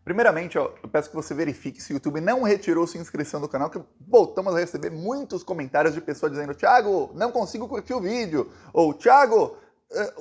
Primeiramente, ó, eu peço que você verifique se o YouTube não retirou sua inscrição do canal, que voltamos a receber muitos comentários de pessoas dizendo: Thiago, não consigo curtir o vídeo, ou Thiago,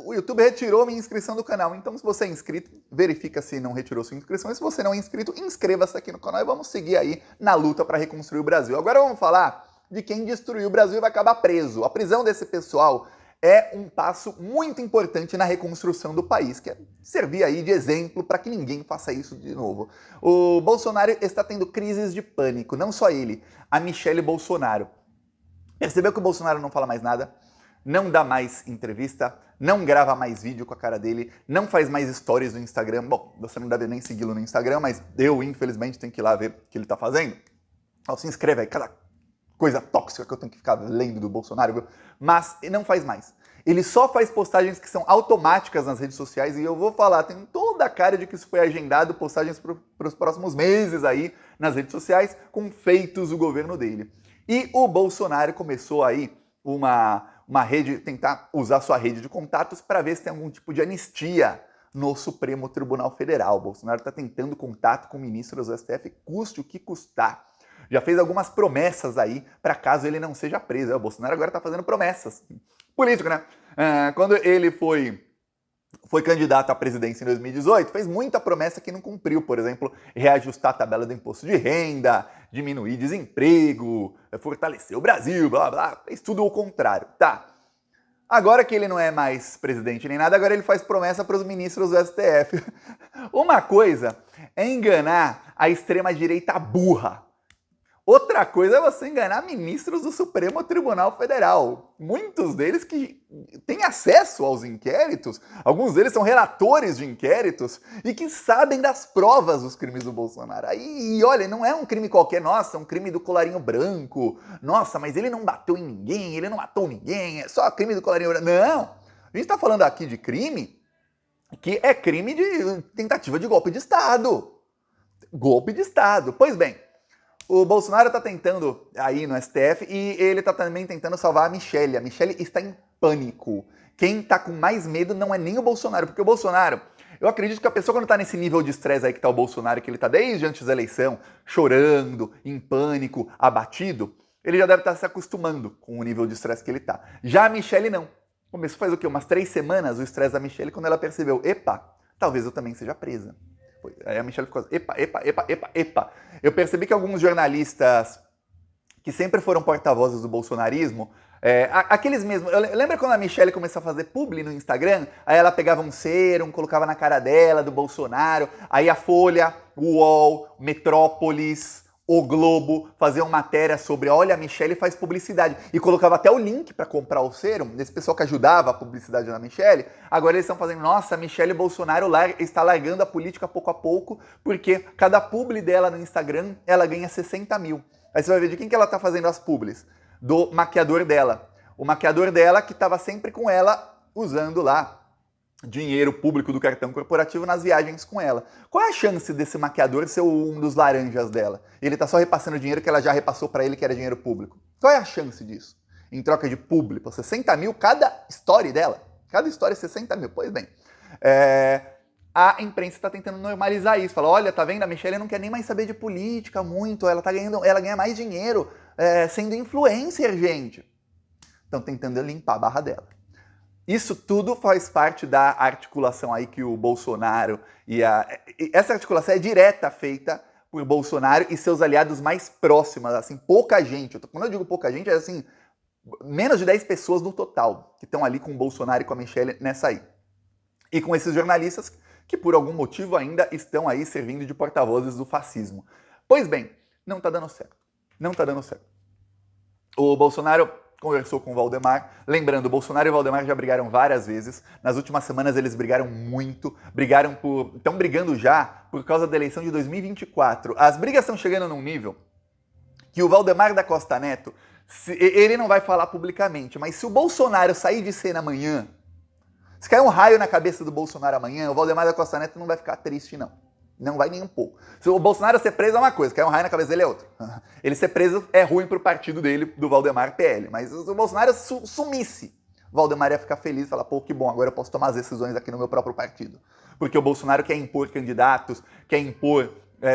o YouTube retirou minha inscrição do canal. Então, se você é inscrito, verifica se não retirou sua inscrição. E se você não é inscrito, inscreva-se aqui no canal e vamos seguir aí na luta para reconstruir o Brasil. Agora vamos falar de quem destruiu o Brasil e vai acabar preso. A prisão desse pessoal é um passo muito importante na reconstrução do país, que é servir aí de exemplo para que ninguém faça isso de novo. O Bolsonaro está tendo crises de pânico, não só ele, a Michelle Bolsonaro. Percebeu que o Bolsonaro não fala mais nada? Não dá mais entrevista, não grava mais vídeo com a cara dele, não faz mais stories no Instagram. Bom, você não deve nem segui-lo no Instagram, mas eu, infelizmente, tenho que ir lá ver o que ele está fazendo. Então, se inscreve aí, cada coisa tóxica que eu tenho que ficar lendo do Bolsonaro, viu? Mas não faz mais. Ele só faz postagens que são automáticas nas redes sociais e eu vou falar, tem toda a cara de que isso foi agendado, postagens para os próximos meses aí nas redes sociais com feitos do governo dele. E o Bolsonaro começou aí uma rede, tentar usar sua rede de contatos para ver se tem algum tipo de anistia no Supremo Tribunal Federal. O Bolsonaro está tentando contato com ministros do STF, custe o que custar. Já fez algumas promessas aí para caso ele não seja preso. O Bolsonaro agora está fazendo promessas. Político, né? Quando ele foi candidato à presidência em 2018, fez muita promessa que não cumpriu. Por exemplo, reajustar a tabela do imposto de renda, diminuir desemprego, fortalecer o Brasil, blá blá. Fez tudo o contrário. Tá. Agora que ele não é mais presidente nem nada, agora ele faz promessa para os ministros do STF. Uma coisa é enganar a extrema-direita burra. Outra coisa é você enganar ministros do Supremo Tribunal Federal. Muitos deles que têm acesso aos inquéritos, alguns deles são relatores de inquéritos e que sabem das provas dos crimes do Bolsonaro. Aí, olha, não é um crime qualquer, nossa, é um crime do colarinho branco. Nossa, mas ele não bateu em ninguém, ele não matou ninguém, é só crime do colarinho branco. Não! A gente está falando aqui de crime que é crime de tentativa de golpe de Estado. Golpe de Estado. Pois bem, o Bolsonaro está tentando aí no STF e ele está também tentando salvar a Michelle. A Michelle está em pânico. Quem está com mais medo não é nem o Bolsonaro, porque o Bolsonaro, eu acredito que a pessoa quando está nesse nível de estresse aí que está o Bolsonaro, que ele está desde antes da eleição, chorando, em pânico, abatido, ele já deve estar se acostumando com o nível de estresse que ele está. Já a Michelle não. Começou faz o quê? Umas 3 semanas o estresse da Michelle quando ela percebeu, epa, talvez eu também seja presa. Aí a Michelle ficou assim, epa. Eu percebi que alguns jornalistas que sempre foram porta-vozes do bolsonarismo, aqueles mesmos... Lembra quando a Michelle começou a fazer publi no Instagram? Aí ela pegava um serum, colocava na cara dela, do Bolsonaro, aí a Folha, o UOL, Metrópolis, O Globo faziam matéria sobre, olha, a Michelle faz publicidade. E colocava até o link para comprar o serum, desse pessoal que ajudava a publicidade da Michelle. Agora eles estão fazendo, nossa, a Michelle Bolsonaro está largando a política pouco a pouco, porque cada publi dela no Instagram, ela ganha 60 mil. Aí você vai ver de quem que ela está fazendo as publis? Do maquiador dela. O maquiador dela que estava sempre com ela, usando lá dinheiro público do cartão corporativo nas viagens com ela. Qual é a chance desse maquiador ser um dos laranjas dela? Ele tá só repassando dinheiro que ela já repassou para ele que era dinheiro público. Qual é a chance disso? Em troca de público, 60 mil cada story dela. Cada story é 60 mil. Pois bem, a imprensa está tentando normalizar isso. Fala, olha, tá vendo? A Michelle não quer nem mais saber de política muito. Ela ganha mais dinheiro sendo influencer, gente. Estão tentando limpar a barra dela. Isso tudo faz parte da articulação aí que o Bolsonaro essa articulação é direta feita por Bolsonaro e seus aliados mais próximos, assim, pouca gente. Quando eu digo pouca gente, é assim, menos de 10 pessoas no total que estão ali com o Bolsonaro e com a Michelle nessa aí. E com esses jornalistas que por algum motivo ainda estão aí servindo de porta-vozes do fascismo. Pois bem, não tá dando certo. Não tá dando certo. O Bolsonaro conversou com o Valdemar. Lembrando, o Bolsonaro e o Valdemar já brigaram várias vezes. Nas últimas semanas eles brigaram muito. Estão brigando já por causa da eleição de 2024. As brigas estão chegando num nível que o Valdemar da Costa Neto, ele não vai falar publicamente, mas se o Bolsonaro sair de cena amanhã, se cair um raio na cabeça do Bolsonaro amanhã, o Valdemar da Costa Neto não vai ficar triste, não. Não vai nem um pouco. Se o Bolsonaro ser preso é uma coisa, cair um raio na cabeça dele é outra. Ele ser preso é ruim pro partido dele, do Valdemar PL. Mas se o Bolsonaro sumisse Valdemar ia ficar feliz e falar, pô, que bom, agora eu posso tomar as decisões aqui no meu próprio partido. Porque o Bolsonaro quer impor candidatos, quer impor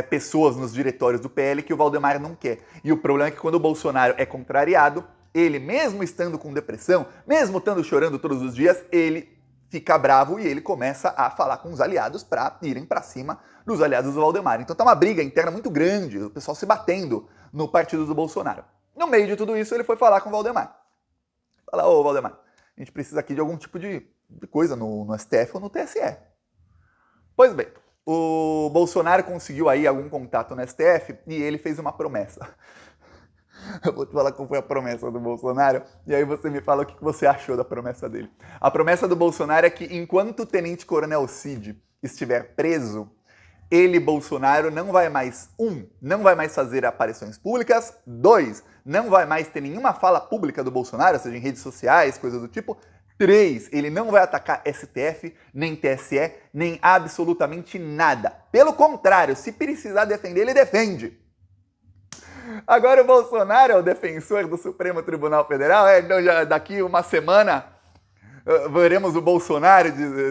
pessoas nos diretórios do PL que o Valdemar não quer. E o problema é que quando o Bolsonaro é contrariado, ele, mesmo estando com depressão, mesmo estando chorando todos os dias, ele fica bravo e ele começa a falar com os aliados para irem para cima dos aliados do Valdemar. Então tá uma briga interna muito grande, o pessoal se batendo no partido do Bolsonaro. No meio de tudo isso, ele foi falar com o Valdemar. Fala, ô Valdemar, a gente precisa aqui de algum tipo de coisa no STF ou no TSE. Pois bem, o Bolsonaro conseguiu aí algum contato no STF e ele fez uma promessa. Eu vou te falar qual foi a promessa do Bolsonaro e aí você me fala o que você achou da promessa dele. A promessa do Bolsonaro é que enquanto o tenente-coronel Cid estiver preso, ele, Bolsonaro, não vai mais, não vai mais fazer aparições públicas, 2, não vai mais ter nenhuma fala pública do Bolsonaro, seja em redes sociais, coisas do tipo, 3, ele não vai atacar STF, nem TSE, nem absolutamente nada. Pelo contrário, se precisar defender, ele defende. Agora o Bolsonaro é o defensor do Supremo Tribunal Federal, então já daqui uma semana veremos o Bolsonaro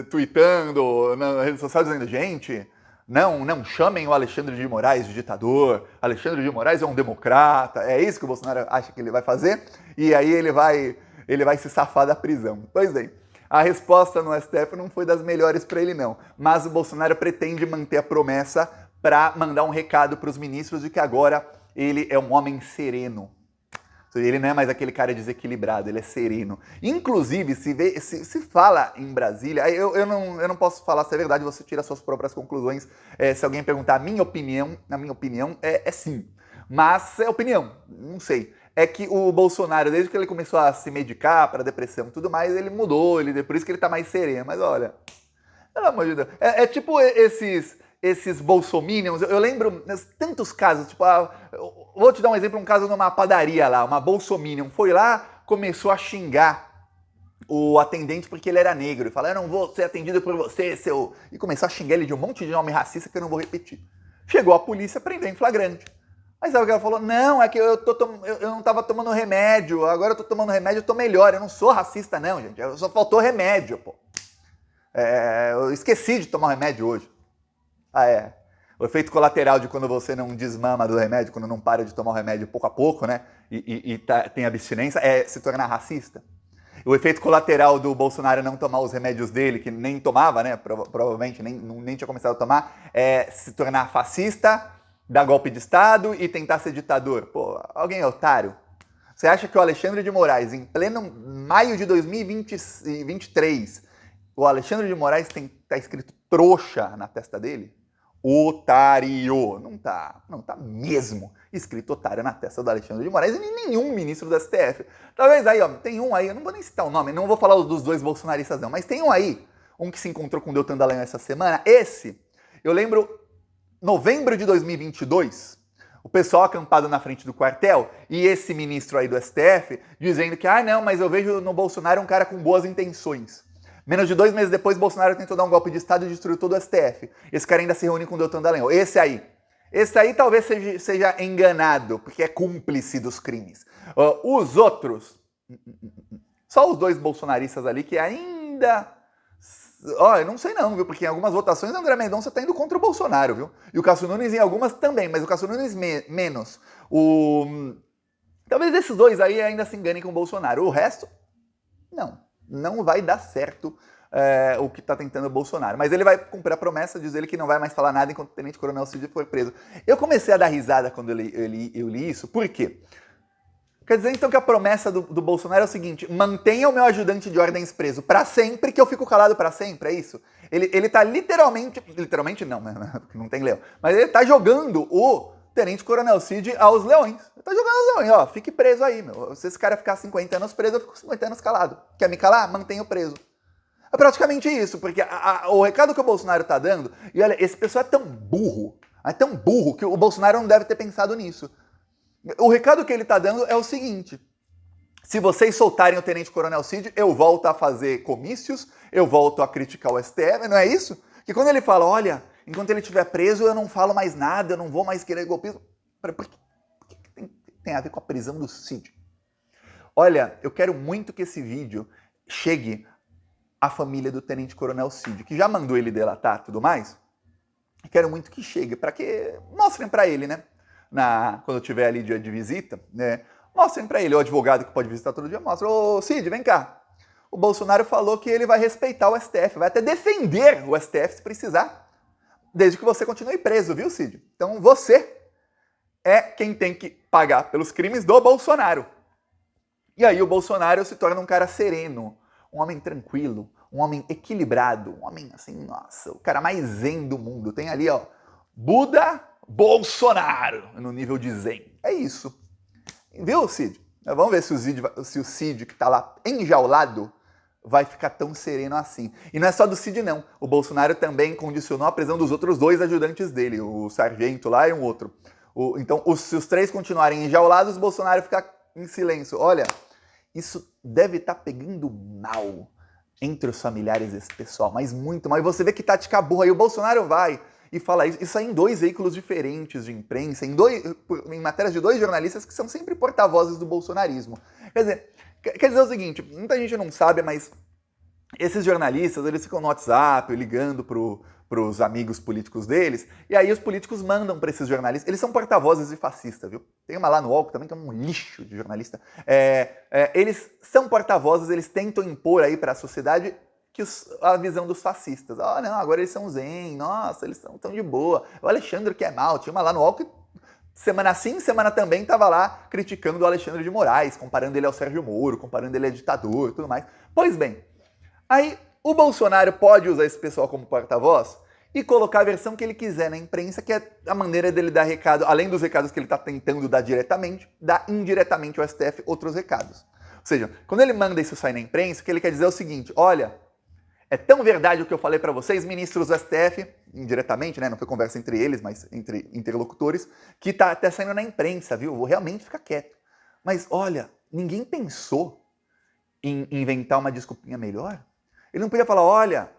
tweetando na rede social dizendo, gente, não chamem o Alexandre de Moraes de ditador, Alexandre de Moraes é um democrata, é isso que o Bolsonaro acha que ele vai fazer, e aí ele vai se safar da prisão. Pois bem, a resposta no STF não foi das melhores para ele não, mas o Bolsonaro pretende manter a promessa para mandar um recado para os ministros de que agora ele é um homem sereno. Ele não é mais aquele cara desequilibrado, ele é sereno. Inclusive, se fala em Brasília, eu não posso falar se é verdade, você tira suas próprias conclusões. Se alguém perguntar a minha opinião é sim. Mas é opinião, não sei. É que o Bolsonaro, desde que ele começou a se medicar para depressão e tudo mais, ele mudou, por isso que ele tá mais sereno. Mas olha, pelo amor de Deus, é tipo esses bolsominions, eu lembro tantos casos, tipo, vou te dar um exemplo, um caso numa padaria lá, uma bolsominion foi lá, começou a xingar o atendente porque ele era negro, e falou, eu não vou ser atendido por você, seu... E começou a xingar ele de um monte de nome racista que eu não vou repetir. Chegou a polícia, prendeu em flagrante. Aí sabe o que ela falou? Não, é que eu não tava tomando remédio, agora eu tô tomando remédio, eu tô melhor, eu não sou racista não, gente, só faltou remédio, pô. Eu esqueci de tomar remédio hoje. O efeito colateral de quando você não desmama do remédio, quando não para de tomar o remédio pouco a pouco, né? Tem abstinência, é se tornar racista. O efeito colateral do Bolsonaro não tomar os remédios dele, que nem tomava, né? Provavelmente nem tinha começado a tomar, é se tornar fascista, dar golpe de Estado e tentar ser ditador. Pô, alguém é otário? Você acha que o Alexandre de Moraes, em pleno maio de 2023, o Alexandre de Moraes tá escrito trouxa na testa dele? Otário. Não tá mesmo escrito otário na testa do Alexandre de Moraes e nenhum ministro do STF. Talvez aí, ó, tem um aí, eu não vou nem citar o nome, não vou falar dos dois bolsonaristas não, mas tem um aí, um que se encontrou com o Deltan Dallagnol essa semana, eu lembro, novembro de 2022, o pessoal acampado na frente do quartel e esse ministro aí do STF dizendo que, não, mas eu vejo no Bolsonaro um cara com boas intenções. Menos de 2 meses depois, Bolsonaro tentou dar um golpe de Estado e destruiu todo o STF. Esse cara ainda se reúne com o Deltan Dallagnol. Esse aí talvez seja enganado, porque é cúmplice dos crimes. Os outros, só os dois bolsonaristas ali que ainda... eu não sei não, viu? Porque em algumas votações o André Mendonça tá indo contra o Bolsonaro, viu? E o Cássio Nunes em algumas também, mas o Cássio Nunes menos. Talvez esses dois aí ainda se enganem com o Bolsonaro. O resto, não vai dar certo o que está tentando o Bolsonaro. Mas ele vai cumprir a promessa, diz ele que não vai mais falar nada enquanto o tenente-coronel Cid for preso. Eu comecei a dar risada quando eu li isso, por quê? Quer dizer então que a promessa do Bolsonaro é o seguinte, mantenha o meu ajudante de ordens preso para sempre, que eu fico calado para sempre, é isso? Ele tá literalmente não tem leão, mas ele tá jogando o tenente-coronel Cid aos leões. Ele tá jogando aos leões, ó, fique preso aí, meu. Se esse cara ficar 50 anos preso, eu fico 50 anos calado. Quer me calar? Mantenha-o preso. É praticamente isso, porque o recado que o Bolsonaro tá dando, e olha, esse pessoal é tão burro que o Bolsonaro não deve ter pensado nisso. O recado que ele tá dando é o seguinte, se vocês soltarem o tenente-coronel Cid, eu volto a fazer comícios, eu volto a criticar o STF, não é isso? Que quando ele fala, olha, enquanto ele estiver preso, eu não falo mais nada, eu não vou mais querer golpismo. Por que tem a ver com a prisão do Cid? Olha, eu quero muito que esse vídeo chegue a família do Tenente Coronel Cid, que já mandou ele delatar e tudo mais. Quero muito que chegue, para que mostrem para ele, né? Quando eu tiver ali dia de visita, né? Mostrem para ele, o advogado que pode visitar todo dia, mostra, ô Cid, vem cá. O Bolsonaro falou que ele vai respeitar o STF, vai até defender o STF se precisar, desde que você continue preso, viu, Cid? Então você é quem tem que pagar pelos crimes do Bolsonaro. E aí o Bolsonaro se torna um cara sereno, um homem tranquilo, um homem equilibrado, um homem assim, nossa, o cara mais zen do mundo. Tem ali, ó, Buda Bolsonaro, no nível de zen. É isso. Viu, Cid? Vamos ver se o Cid, que tá lá enjaulado, vai ficar tão sereno assim. E não é só do Cid, não. O Bolsonaro também condicionou a prisão dos outros 2 ajudantes dele, o sargento lá e um outro. Então, se os 3 continuarem enjaulados, o Bolsonaro fica em silêncio. Olha, isso deve estar pegando mal entre os familiares desse pessoal, mas muito mal. E você vê que tática burra. E o Bolsonaro vai e fala isso aí em 2 veículos diferentes de imprensa, em matérias de 2 jornalistas que são sempre porta-vozes do bolsonarismo. Quer dizer o seguinte, muita gente não sabe, mas esses jornalistas, eles ficam no WhatsApp, ligando pros amigos políticos deles, e aí os políticos mandam para esses jornalistas. Eles são porta-vozes de fascista, viu? Tem uma lá no UOL também que é um lixo de jornalista. Eles são porta-vozes, eles tentam impor aí para a sociedade a visão dos fascistas. Não, agora eles são zen, nossa, eles estão tão de boa. O Alexandre que é mal, tinha uma lá no UOL que semana sim, semana também estava lá criticando o Alexandre de Moraes, comparando ele ao Sérgio Moro, comparando ele a ditador e tudo mais. Pois bem, aí o Bolsonaro pode usar esse pessoal como porta-voz e colocar a versão que ele quiser na imprensa, que é a maneira dele dar recado, além dos recados que ele está tentando dar diretamente, dar indiretamente ao STF outros recados. Ou seja, quando ele manda isso sair na imprensa, o que ele quer dizer é o seguinte, olha, é tão verdade o que eu falei para vocês, ministros do STF, indiretamente, né, não foi conversa entre eles, mas entre interlocutores, que tá até saindo na imprensa, viu? Vou realmente ficar quieto. Mas olha, ninguém pensou em inventar uma desculpinha melhor? Ele não podia falar, olha,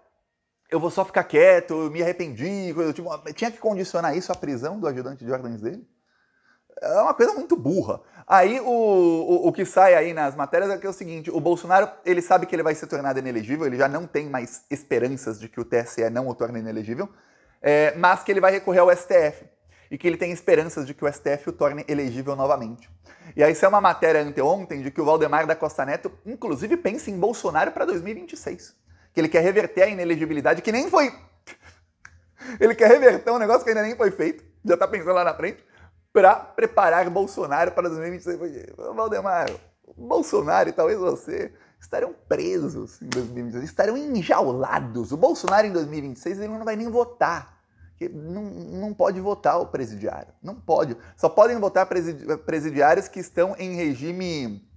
eu vou só ficar quieto, eu me arrependi, tinha que condicionar isso à prisão do ajudante de ordens dele? É uma coisa muito burra. Aí o que sai aí nas matérias é que é o seguinte, o Bolsonaro, ele sabe que ele vai ser tornado inelegível, ele já não tem mais esperanças de que o TSE não o torne inelegível, mas que ele vai recorrer ao STF e que ele tem esperanças de que o STF o torne elegível novamente. E aí isso é uma matéria anteontem de que o Valdemar da Costa Neto, inclusive, pensa em Bolsonaro para 2026. Que ele quer reverter a inelegibilidade, que nem foi... Ele quer reverter um negócio que ainda nem foi feito, já tá pensando lá na frente, para preparar Bolsonaro para 2026. Valdemar, Bolsonaro e talvez você estarão presos em 2026, estarão enjaulados. O Bolsonaro em 2026 ele não vai nem votar. Não pode votar o presidiário. Não pode. Só podem votar presidiários que estão em regime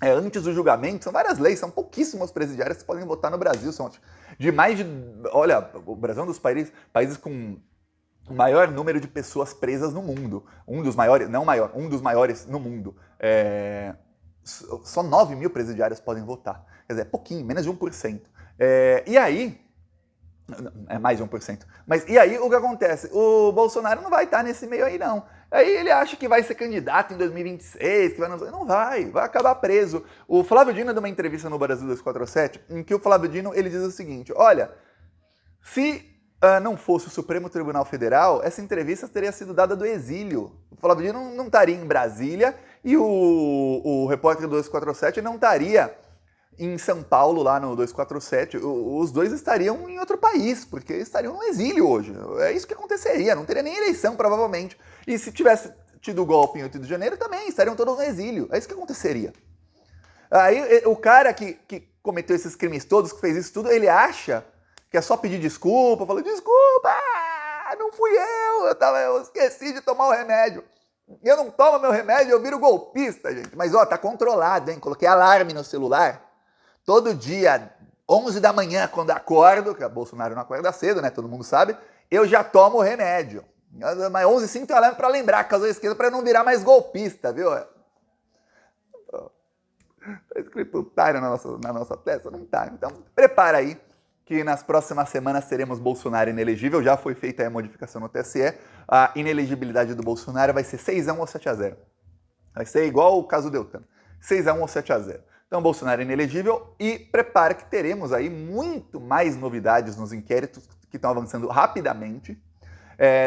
antes do julgamento. São várias leis, são pouquíssimos presidiários que podem votar no Brasil. São de mais de... Olha, o Brasil é um dos países com o maior número de pessoas presas no mundo. Um dos maiores, não maior, um dos maiores no mundo. Só 9 mil presidiários podem votar. Quer dizer, é pouquinho, menos de 1%. E aí... É mais de 1%. Mas e aí o que acontece? O Bolsonaro não vai estar nesse meio aí, não. Aí ele acha que vai ser candidato em 2026, que não vai acabar preso. O Flávio Dino deu uma entrevista no Brasil 247, em que o Flávio Dino ele diz o seguinte, olha, se não fosse o Supremo Tribunal Federal, essa entrevista teria sido dada do exílio. O Flávio Dino não estaria em Brasília e o repórter do 247 não estaria em São Paulo, lá no 247, os dois estariam em outro país, porque estariam no exílio hoje. É isso que aconteceria, não teria nem eleição, provavelmente. E se tivesse tido o golpe em 8 de janeiro, também estariam todos no exílio. É isso que aconteceria. Aí o cara que cometeu esses crimes todos, que fez isso tudo, ele acha que é só pedir desculpa, falou, desculpa, não fui eu esqueci de tomar o remédio. Eu não tomo meu remédio, eu viro golpista, gente. Mas ó, tá controlado, hein? Coloquei alarme no celular. Todo dia, 11 da manhã, quando acordo, que o Bolsonaro não acorda cedo, né? Todo mundo sabe, eu já tomo o remédio. Mas 11h05 tem alarme para lembrar, caso eu esqueça, para eu não virar mais golpista, viu? Tá escrito otário na nossa testa? Não tá. Então, prepara aí, que nas próximas semanas teremos Bolsonaro inelegível. Já foi feita a modificação no TSE. A inelegibilidade do Bolsonaro vai ser 6-1 ou 7-0. Vai ser igual o caso Deltan. 6-1 ou 7-0. Então, Bolsonaro é inelegível e prepara que teremos aí muito mais novidades nos inquéritos que estão avançando rapidamente.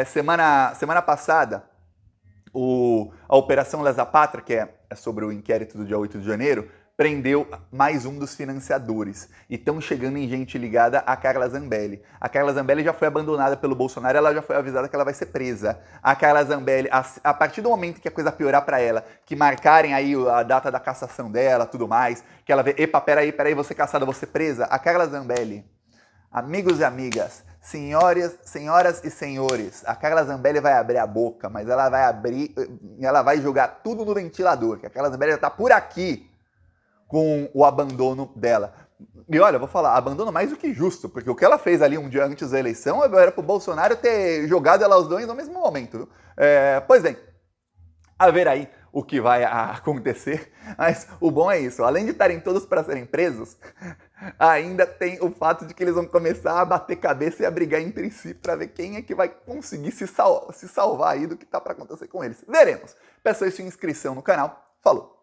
Semana passada, a Operação Lesa Pátria, que é sobre o inquérito do dia 8 de janeiro, prendeu mais um dos financiadores. E estão chegando em gente ligada a Carla Zambelli. A Carla Zambelli já foi abandonada pelo Bolsonaro, ela já foi avisada que ela vai ser presa. A Carla Zambelli, a partir do momento que a coisa piorar para ela, que marcarem aí a data da cassação dela, tudo mais, que ela vê, epa, peraí, você caçada, você presa, a Carla Zambelli, amigos e amigas, senhoras e senhores, a Carla Zambelli vai abrir a boca, mas ela vai jogar tudo no ventilador, que a Carla Zambelli já tá por aqui com o abandono dela. E olha, eu vou falar, abandono mais do que justo, porque o que ela fez ali um dia antes da eleição era pro Bolsonaro ter jogado ela aos dois no mesmo momento. Pois bem, a ver aí o que vai acontecer, mas o bom é isso, além de estarem todos para serem presos, ainda tem o fato de que eles vão começar a bater cabeça e a brigar entre si para ver quem é que vai conseguir se salvar aí do que tá para acontecer com eles. Veremos. Peço aí sua inscrição no canal. Falou!